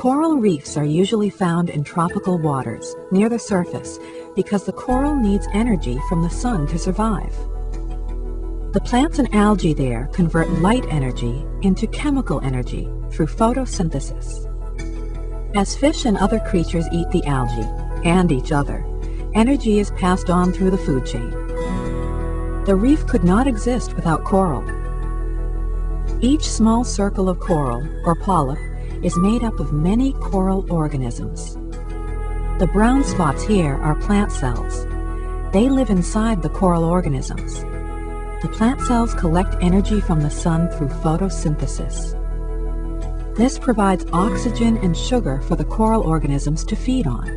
Coral reefs are usually found in tropical waters near the surface because the coral needs energy from the sun to survive. The plants and algae there convert light energy into chemical energy through photosynthesis. As fish and other creatures eat the algae, and each other, energy is passed on through the food chain. The reef could not exist without coral. Each small circle of coral, or polyp, is made up of many coral organisms. The brown spots here are plant cells. They live inside the coral organisms. The plant cells collect energy from the sun through photosynthesis. This provides oxygen and sugar for the coral organisms to feed on.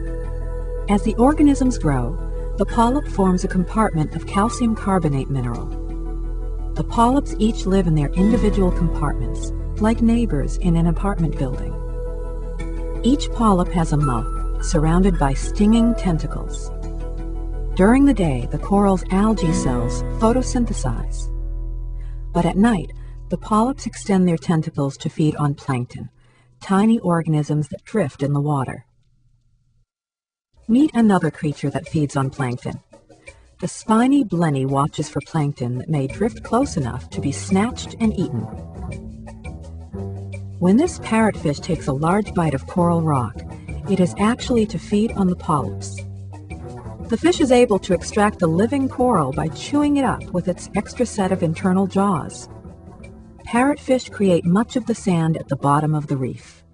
As the organisms grow, the polyp forms a compartment of calcium carbonate mineral. The polyps each live in their individual compartments, like neighbors in an apartment building. Each polyp has a mouth surrounded by stinging tentacles. During the day, the coral's algae cells photosynthesize. But at night, the polyps extend their tentacles to feed on plankton, tiny organisms that drift in the water. Meet another creature that feeds on plankton. The spiny blenny watches for plankton that may drift close enough to be snatched and eaten. When this parrotfish takes a large bite of coral rock, it is actually to feed on the polyps. The fish is able to extract the living coral by chewing it up with its extra set of internal jaws. Parrotfish create much of the sand at the bottom of the reef.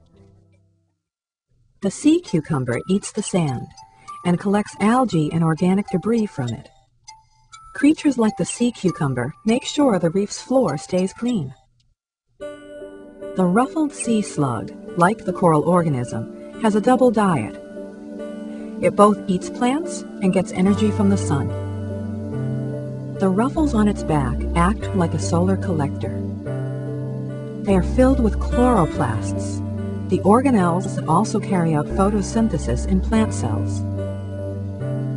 The sea cucumber eats the sand and collects algae and organic debris from it. Creatures like the sea cucumber make sure the reef's floor stays clean. The ruffled sea slug, like the coral organism, has a double diet. It both eats plants and gets energy from the sun. The ruffles on its back act like a solar collector. They are filled with chloroplasts, the organelles that also carry out photosynthesis in plant cells.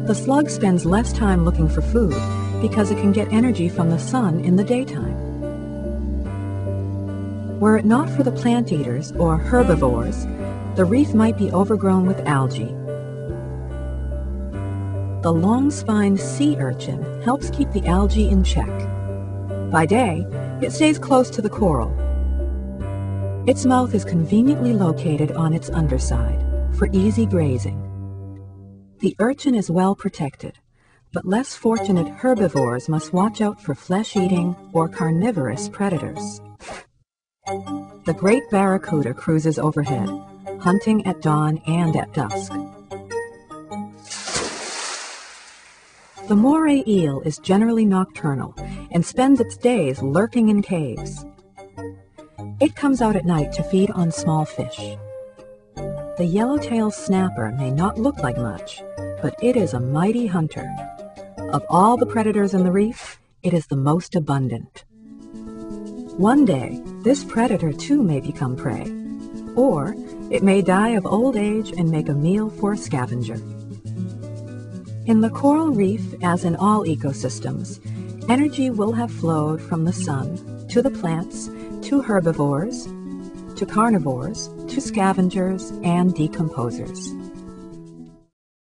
The slug spends less time looking for food because it can get energy from the sun in the daytime. Were it not for the plant eaters or herbivores, the reef might be overgrown with algae. The long-spined sea urchin helps keep the algae in check. By day, it stays close to the coral. Its mouth is conveniently located on its underside for easy grazing. The urchin is well protected, but less fortunate herbivores must watch out for flesh-eating or carnivorous predators. The great barracuda cruises overhead, hunting at dawn and at dusk. The moray eel is generally nocturnal and spends its days lurking in caves. It comes out at night to feed on small fish. The yellowtail snapper may not look like much, but it is a mighty hunter. Of all the predators in the reef, it is the most abundant. One day, this predator too may become prey, or it may die of old age and make a meal for a scavenger. In the coral reef, as in all ecosystems, energy will have flowed from the sun to the plants, to herbivores, to carnivores, to scavengers, and decomposers.